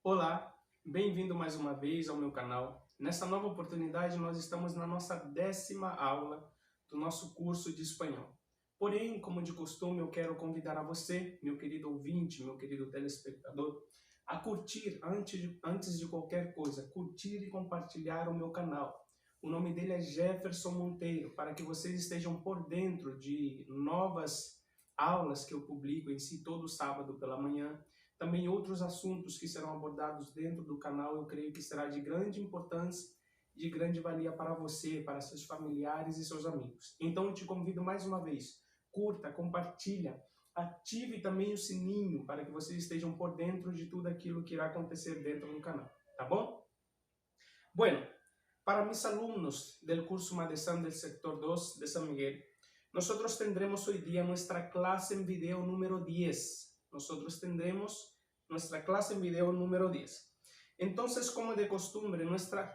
Olá, bem-vindo mais uma vez ao meu canal. Nessa nova oportunidade, nós estamos na nossa 10ª aula do nosso curso de espanhol. Porém, como de costume, eu quero convidar a você, meu querido ouvinte, meu querido telespectador, a curtir, antes de qualquer coisa, curtir e compartilhar o meu canal. O nome dele é Jefferson Monteiro, para que vocês estejam por dentro de novas aulas que eu publico em si todo sábado pela manhã. Também outros assuntos que serão abordados dentro do canal, eu creio que será de grande importância, de grande valia para você, para seus familiares e seus amigos. Então eu te convido mais uma vez, curta, compartilha, ative também o sininho para que vocês estejam por dentro de tudo aquilo que irá acontecer dentro do canal, tá bom? Bueno, para mis alumnos del curso Madesán del sector 2 de San Miguel, nosotros tendremos hoy día nuestra clase en video número 10. Nosotros tendremos nuestra clase en video número 10. Entonces, como de costumbre,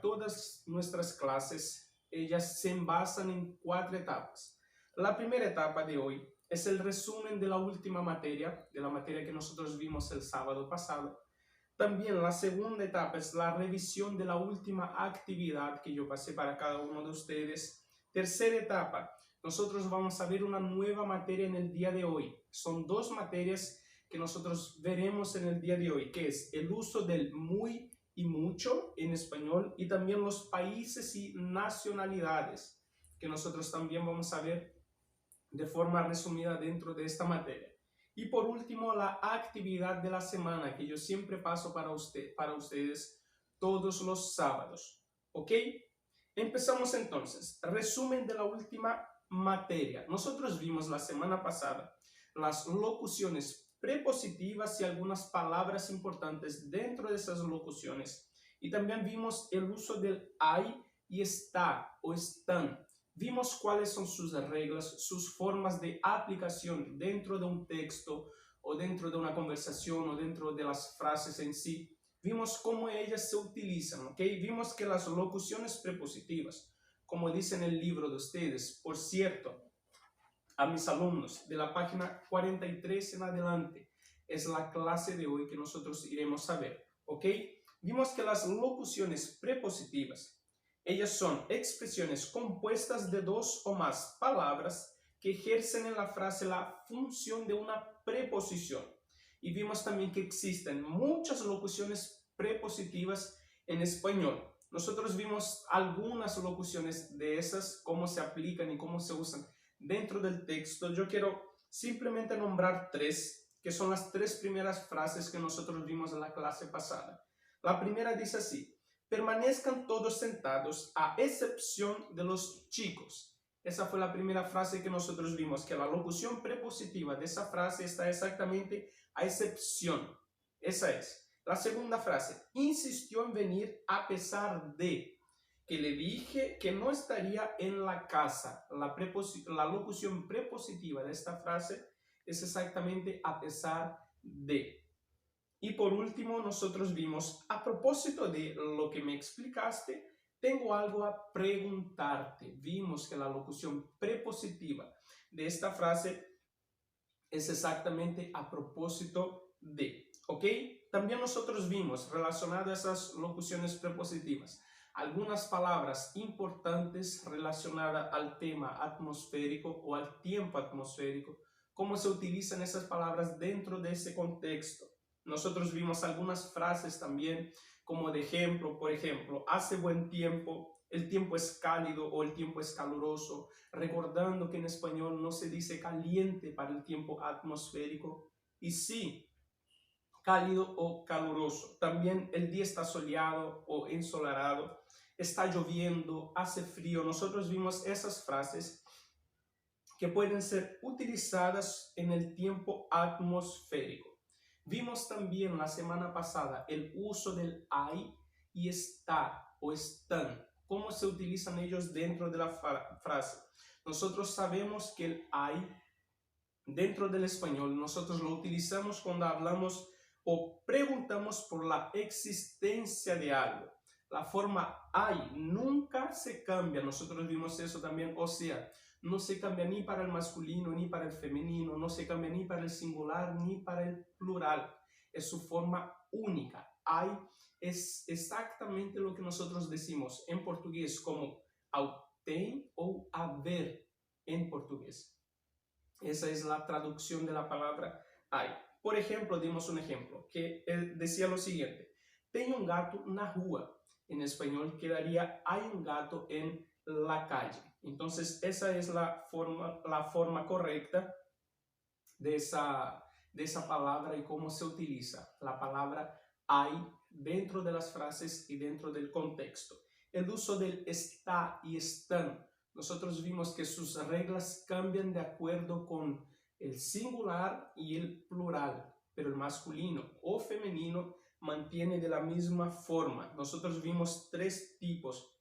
todas nuestras clases, ellas se basan en 4 etapas. La primera etapa de hoy es el resumen de la última materia, de la materia que nosotros vimos el sábado pasado. También la segunda etapa es la revisión de la última actividad que yo pasé para cada uno de ustedes. Tercera etapa, nosotros vamos a ver una nueva materia en el día de hoy. Son 2 materias que nosotros veremos en el día de hoy, que es el uso del muy y mucho en español y también los países y nacionalidades, que nosotros también vamos a ver de forma resumida dentro de esta materia. Y por último, la actividad de la semana, que yo siempre paso para ustedes todos los sábados. ¿Ok? Empezamos entonces. Resumen de la última materia. Nosotros vimos la semana pasada las locuciones prepositivas y algunas palabras importantes dentro de esas locuciones. Y también vimos el uso del hay y está o están. Vimos cuáles son sus reglas, sus formas de aplicación dentro de un texto o dentro de una conversación o dentro de las frases en sí. Vimos cómo ellas se utilizan, ¿ok? Vimos que las locuciones prepositivas, como dice en el libro de ustedes, por cierto, a mis alumnos de la página 43 en adelante, es la clase de hoy que nosotros iremos a ver, ¿ok? Vimos que las locuciones prepositivas, ellas son expresiones compuestas de 2 o más palabras que ejercen en la frase la función de una preposición. Y vimos también que existen muchas locuciones prepositivas en español. Nosotros vimos algunas locuciones de esas, cómo se aplican y cómo se usan dentro del texto. Yo quiero simplemente nombrar 3, que son las 3 primeras frases que nosotros vimos en la clase pasada. La primera dice así: permanezcan todos sentados a excepción de los chicos. Esa fue la primera frase que nosotros vimos, que la locución prepositiva de esa frase está exactamente a excepción. Esa es. La segunda frase: insistió en venir a pesar de que le dije que no estaría en la casa. La locución prepositiva de esta frase es exactamente a pesar de. Y por último, nosotros vimos, a propósito de lo que me explicaste, tengo algo a preguntarte. Vimos que la locución prepositiva de esta frase es exactamente a propósito de, ¿ok? También nosotros vimos, relacionado a esas locuciones prepositivas, algunas palabras importantes relacionadas al tema atmosférico o al tiempo atmosférico, cómo se utilizan esas palabras dentro de ese contexto. Nosotros vimos algunas frases también como de ejemplo, por ejemplo, hace buen tiempo, el tiempo es cálido o el tiempo es caluroso, recordando que en español no se dice caliente para el tiempo atmosférico, y sí, cálido o caluroso. También el día está soleado o ensolarado, está lloviendo, hace frío. Nosotros vimos esas frases que pueden ser utilizadas en el tiempo atmosférico. Vimos también la semana pasada el uso del hay y está o están. ¿Cómo se utilizan ellos dentro de la frase? Nosotros sabemos que el hay dentro del español nosotros lo utilizamos cuando hablamos o preguntamos por la existencia de algo. La forma hay nunca se cambia. Nosotros vimos eso también, o sea, no se cambia ni para el masculino ni para el femenino, no se cambia ni para el singular ni para el plural. Es su forma única. hay es exactamente lo que nosotros decimos en portugués como tem o haver en portugués. Esa es la traducción de la palabra hay. Por ejemplo, dimos un ejemplo que decía lo siguiente: tem un gato na rua. En español quedaría hay un gato en la calle. Entonces esa es la forma correcta de esa palabra y cómo se utiliza la palabra hay dentro de las frases y dentro del contexto. El uso del está y están. Nosotros vimos que sus reglas cambian de acuerdo con el singular y el plural, pero el masculino o femenino mantiene de la misma forma. Nosotros vimos 3 tipos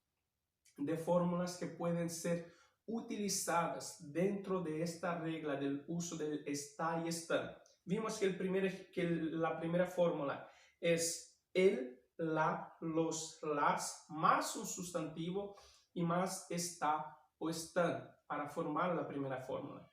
de fórmulas que pueden ser utilizadas dentro de esta regla del uso del está y están. Vimos que la primera fórmula es el, la, los, las, más un sustantivo y más está o están para formar la primera fórmula.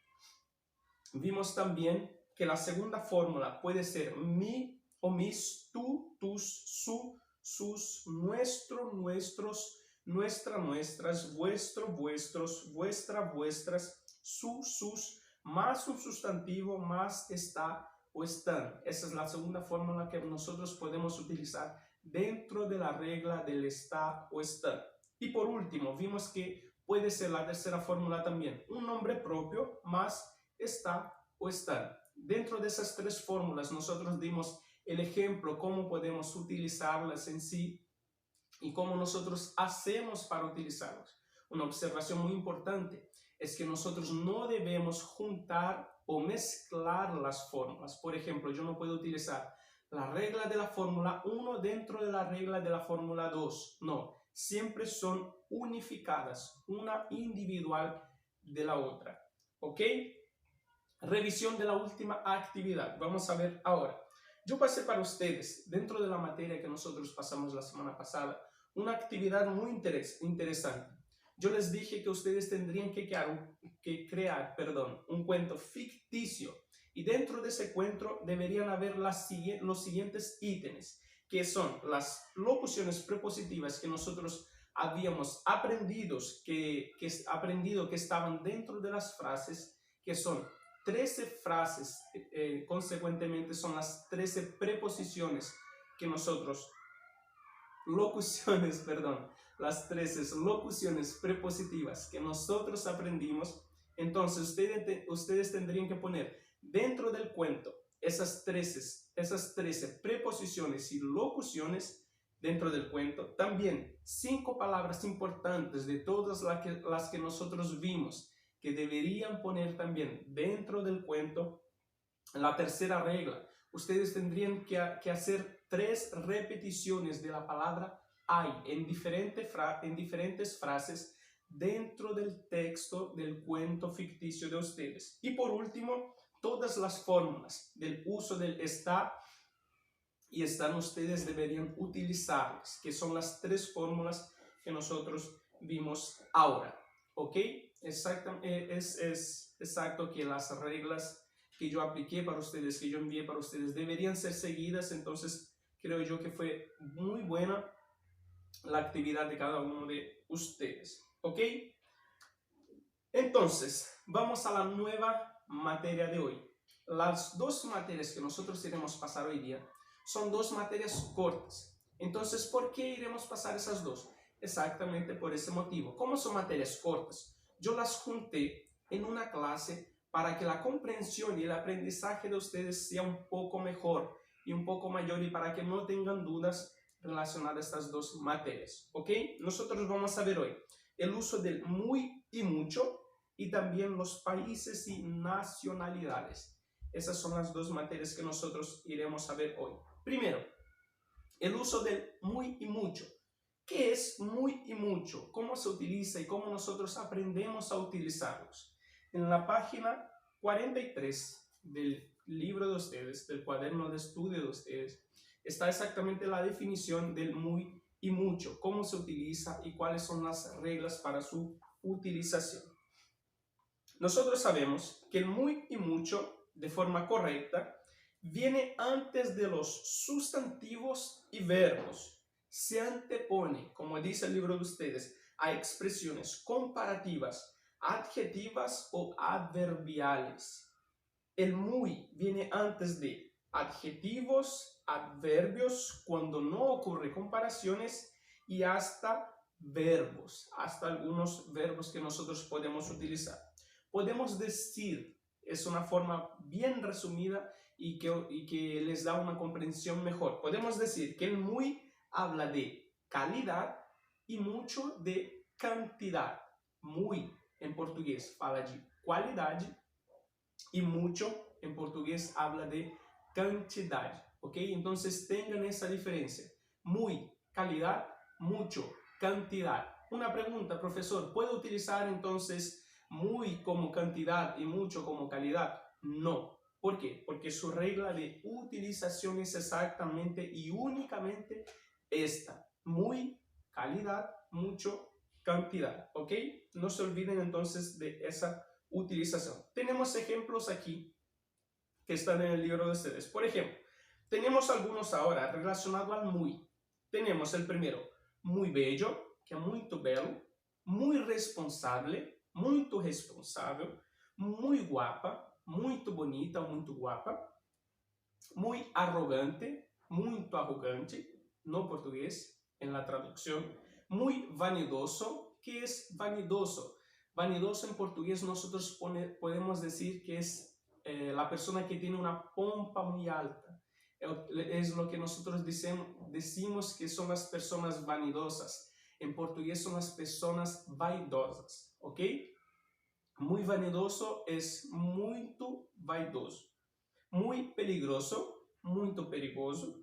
Vimos también que la segunda fórmula puede ser mi o mis, tú, tus, su, sus, nuestro, nuestros, nuestra, nuestras, vuestro, vuestros, vuestra, vuestras, su, sus, más un sustantivo, más está o están. Esa es la segunda fórmula que nosotros podemos utilizar dentro de la regla del está o están. Y por último, vimos que puede ser la tercera fórmula también, un nombre propio más está o están. Dentro de esas 3 fórmulas nosotros dimos el ejemplo, cómo podemos utilizarlas en sí y cómo nosotros hacemos para utilizarlas. Una observación muy importante es que nosotros no debemos juntar o mezclar las fórmulas. Por ejemplo, yo no puedo utilizar la regla de la fórmula 1 dentro de la regla de la fórmula 2. No, siempre son unificadas, una individual de la otra. ¿Ok? Revisión de la última actividad. Vamos a ver ahora. Yo pasé para ustedes, dentro de la materia que nosotros pasamos la semana pasada, una actividad muy interesante. Yo les dije que ustedes tendrían que crear un cuento ficticio. Y dentro de ese cuento deberían haber los siguientes ítems, que son las locuciones prepositivas que nosotros habíamos aprendido que estaban dentro de las frases, que son 13 frases, consecuentemente son las 13 preposiciones que nosotros, las 13 locuciones prepositivas que nosotros aprendimos. Entonces ustedes tendrían que poner dentro del cuento esas 13 preposiciones y locuciones dentro del cuento. También 5 palabras importantes de todas las que nosotros vimos que deberían poner también dentro del cuento. La tercera regla, ustedes tendrían que hacer 3 repeticiones de la palabra hay en diferentes frases dentro del texto del cuento ficticio de ustedes. Y por último, todas las fórmulas del uso del está y están ustedes deberían utilizarlas, que son las 3 fórmulas que nosotros vimos ahora. ¿Ok? Es exacto que las reglas que yo apliqué para ustedes, que yo envié para ustedes, deberían ser seguidas. Entonces creo yo que fue muy buena la actividad de cada uno de ustedes. ¿Ok? Entonces, vamos a la nueva materia de hoy. Las 2 materias que nosotros iremos pasar hoy día son 2 materias cortas. Entonces, ¿por qué iremos pasar esas 2? Exactamente por ese motivo. Como son materias cortas, yo las junté en una clase para que la comprensión y el aprendizaje de ustedes sea un poco mejor y un poco mayor, y para que no tengan dudas relacionadas a estas 2 materias. ¿Ok? Nosotros vamos a ver hoy el uso del muy y mucho y también los países y nacionalidades. Esas son las 2 materias que nosotros iremos a ver hoy. Primero, el uso del muy y mucho. ¿Qué es muy y mucho? ¿Cómo se utiliza y cómo nosotros aprendemos a utilizarlos? En la página 43 del libro de ustedes, del cuaderno de estudio de ustedes, está exactamente la definición del muy y mucho, cómo se utiliza y cuáles son las reglas para su utilización. Nosotros sabemos que el muy y mucho, de forma correcta, viene antes de los sustantivos y verbos se antepone, como dice el libro de ustedes, a expresiones comparativas, adjetivas o adverbiales. El muy viene antes de adjetivos, adverbios, cuando no ocurre comparaciones, y hasta verbos, hasta algunos verbos que nosotros podemos utilizar. Podemos decir, es una forma bien resumida y que les da una comprensión mejor. Podemos decir que el muy habla de calidad y mucho de cantidad. Muy, en português, fala de qualidade y mucho, en portugués, habla de cantidad. ¿Ok? Entonces tengan esa diferencia. Muy, calidad, mucho, cantidad. Una pregunta, profesor, ¿puedo utilizar entonces muy como cantidad y mucho como calidad? No. ¿Por qué? Porque su regla de utilización es exactamente y únicamente esta. Muy, calidad, mucho, cantidad. ¿Ok? No se olviden entonces de esa utilización. Tenemos ejemplos aquí que están en el libro de ustedes. Por ejemplo, tenemos algunos ahora relacionados al muy. Tenemos el primero, muy bello, que é muito belo, muy responsable, muito responsável, muy guapa, muito bonita, muito guapa, muy arrogante, muito arrogante, no portugués, en la traducción, muy vanidoso, ¿qué es vanidoso? Vanidoso en portugués nosotros podemos decir que es la persona que tiene una pompa muy alta. Es lo que nosotros decimos que son las personas vanidosas. En portugués son las personas vaidosas, ¿ok? Muy vanidoso es muito vaidoso. Muy peligroso, muito perigoso.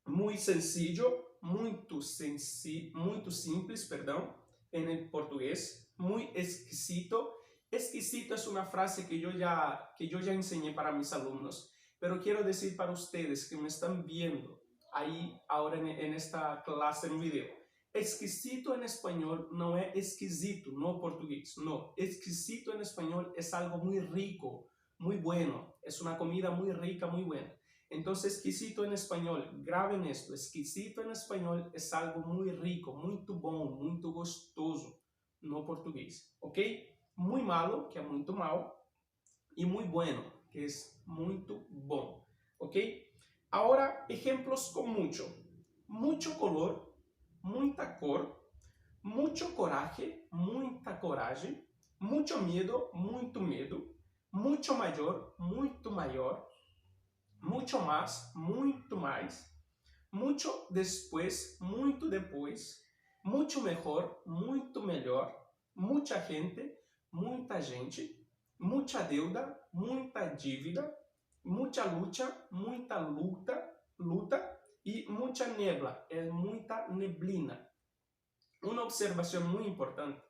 Muy sencillo, muito simples, perdão, en el portugués. Muy exquisito. Exquisito es una frase que yo ya enseñé para mis alumnos, pero quiero decir para ustedes que me están viendo ahí ahora en esta clase en video. Exquisito en español no es exquisito, no portugués, no. Exquisito en español es algo muy rico, muy bueno, es una comida muy rica, muy buena. Entonces, exquisito en español, graben esto, exquisito en español es algo muy rico, muito bom, muito gostoso, no portugués, ¿ok? Muy malo, que es muito mal, y muy bueno, que es muito bom, ¿ok? Ahora, ejemplos con mucho. Mucho color, muita cor, mucho coraje, muita coragem, mucho miedo, muito medo, mucho mayor, muito maior, mucho más, muito mais, mucho después, muito depois, mucho mejor, muito melhor, mucha gente, muita gente, mucha deuda, muita dívida, mucha lucha, muita luta y mucha niebla, es muita neblina. Una observación muy importante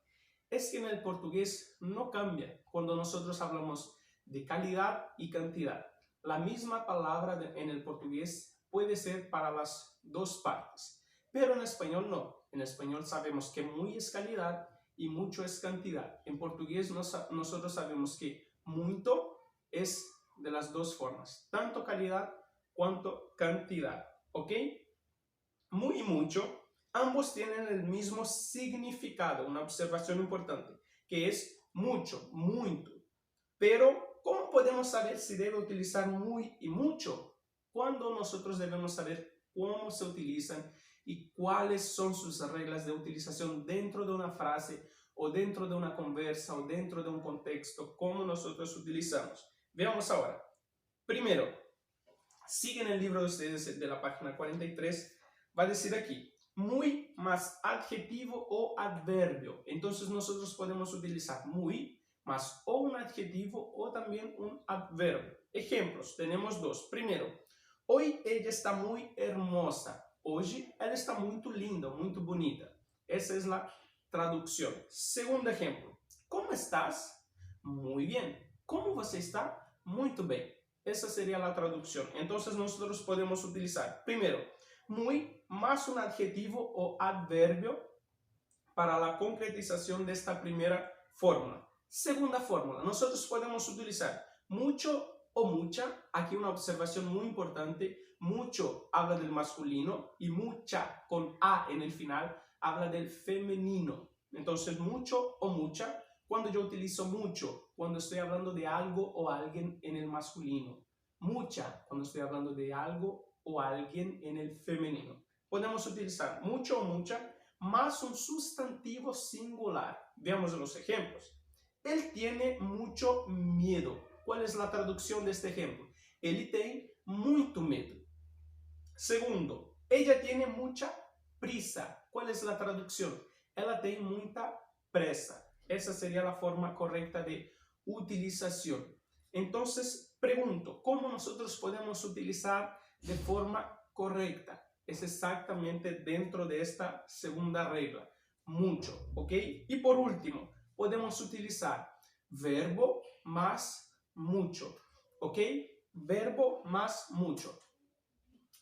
es que en el portugués no cambia cuando nosotros hablamos de calidad y cantidad. La misma palabra en el portugués puede ser para las dos partes, pero en español no. En español sabemos que muy es calidad y mucho es cantidad. En portugués nosotros sabemos que muito es de las dos formas, tanto calidad cuanto cantidad, ¿ok? Muy y mucho, ambos tienen el mismo significado, una observación importante, que es mucho, muito. Pero, ¿cómo podemos saber si debe utilizar muy y mucho? Cuando nosotros debemos saber cómo se utilizan y cuáles son sus reglas de utilización dentro de una frase o dentro de una conversa o dentro de un contexto, cómo nosotros utilizamos. Veamos ahora. Primero, siguen el libro de ustedes de la página 43, va a decir aquí, muy más adjetivo o adverbio. Entonces nosotros podemos utilizar muy más o un adjetivo o también un adverbio. Ejemplos, tenemos dos. Primero, hoy ella está muy hermosa. Hoje ela está muito linda, muito bonita. Esa es la traducción. Segundo ejemplo, ¿cómo estás? Muy bien. ¿Cómo você está? Muito bem. Esa sería la traducción. Entonces nosotros podemos utilizar, primero, muy más un adjetivo o adverbio para la concretización de esta primera fórmula. Segunda fórmula, nosotros podemos utilizar mucho o mucha, aquí una observación muy importante, Mucho habla del masculino y mucha con A en el final habla del femenino. Entonces, mucho o mucha, cuando yo utilizo mucho, cuando estoy hablando de algo o alguien en el masculino. Mucha, cuando estoy hablando de algo o alguien en el femenino. Podemos utilizar mucho o mucha más un sustantivo singular. Veamos los ejemplos. Él tiene mucho miedo. ¿Cuál es la traducción de este ejemplo? Ele tem muito medo. Segundo, ella tiene mucha prisa. ¿Cuál es la traducción? Ela tem muita pressa. Esa sería la forma correcta de utilización. Entonces, pregunto, ¿cómo nosotros podemos utilizar de forma correcta? Es exactamente dentro de esta segunda regla. Mucho, ¿ok? Y por último, podemos utilizar verbo más mucho, ¿ok? Verbo más mucho.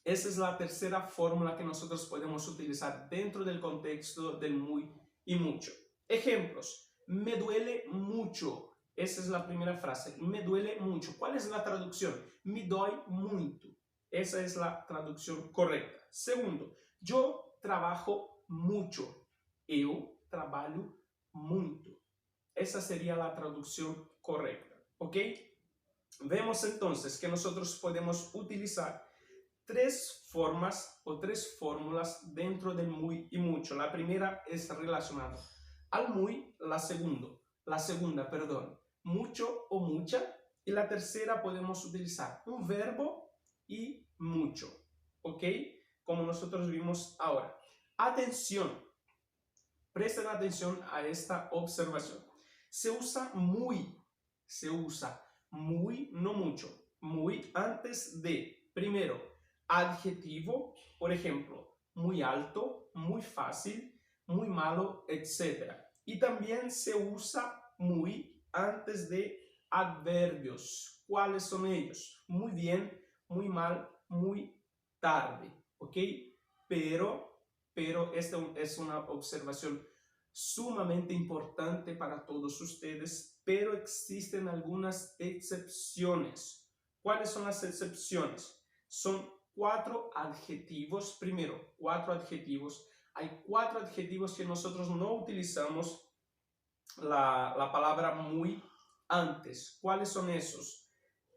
Esa es la tercera fórmula que nosotros podemos utilizar dentro del contexto del muy y mucho. Ejemplos. Me duele mucho. Esa es la primera frase. Me duele mucho. ¿Cuál es la traducción? Me dói muito. Esa es la traducción correcta. Segundo, yo trabajo mucho. Eu trabalho muito. Esa sería la traducción correcta. ¿Ok? Vemos entonces que nosotros podemos utilizar tres formas o tres fórmulas dentro del muy y mucho. La primera es relacionada al muy, la segunda, mucho o mucha, y la tercera podemos utilizar un verbo y mucho, ¿ok? Como nosotros vimos ahora. Atención, presten atención a esta observación. Se usa muy, no mucho, muy antes de, primero, adjetivo, por ejemplo, muy alto, muy fácil, muy malo, etc. Y también se usa muy antes de adverbios. ¿Cuáles son ellos? Muy bien, muy mal, muy tarde, ¿ok? Pero esta es una observación sumamente importante para todos ustedes, pero existen algunas excepciones. ¿Cuáles son las excepciones? Son 4 adjetivos. Primero, 4 adjetivos. Hay 4 adjetivos que nosotros no utilizamos la palabra muy antes. ¿Cuáles son esos?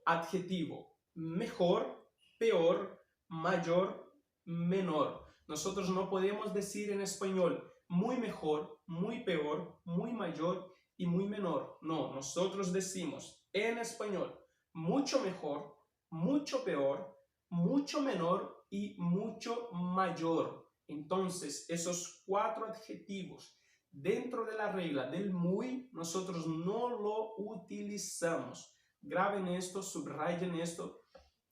Adjetivo mejor, peor, mayor, menor. Nosotros no podemos decir en español muy mejor, muy peor, muy mayor y muy menor. No, nosotros decimos en español mucho mejor, mucho peor, mucho menor y mucho mayor. Entonces, esos 4 adjetivos dentro de la regla del muy, nosotros no lo utilizamos. Graben esto, subrayen esto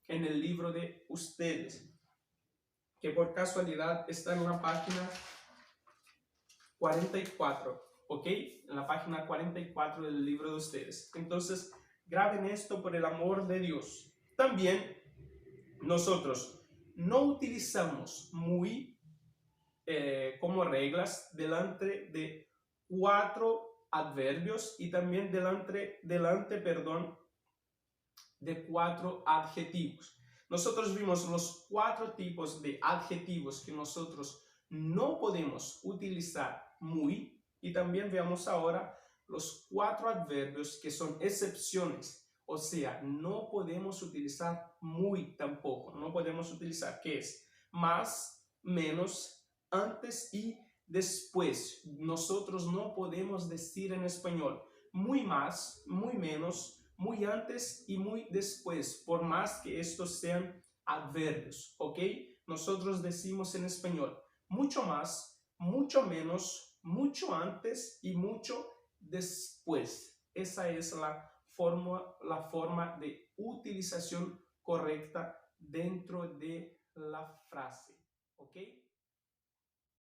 en el libro de ustedes, que por casualidad está en la página 44, ¿ok? En la página 44 del libro de ustedes. Entonces, graben esto por el amor de Dios. También nosotros no utilizamos muy como reglas delante de 4 adverbios y también delante de 4 adjetivos. Nosotros vimos los 4 tipos de adjetivos que nosotros no podemos utilizar muy, y también veamos ahora los 4 adverbios que son excepciones, o sea, no podemos utilizar muy tampoco, no podemos utilizar, ¿qué es? Más, menos, antes y después. Nosotros no podemos decir en español muy más, muy menos, muy antes y muy después, por más que estos sean adverbios, ¿ok? Nosotros decimos en español mucho más, mucho menos, mucho antes y mucho después. Esa es la forma de utilización correcta dentro de la frase, ¿ok?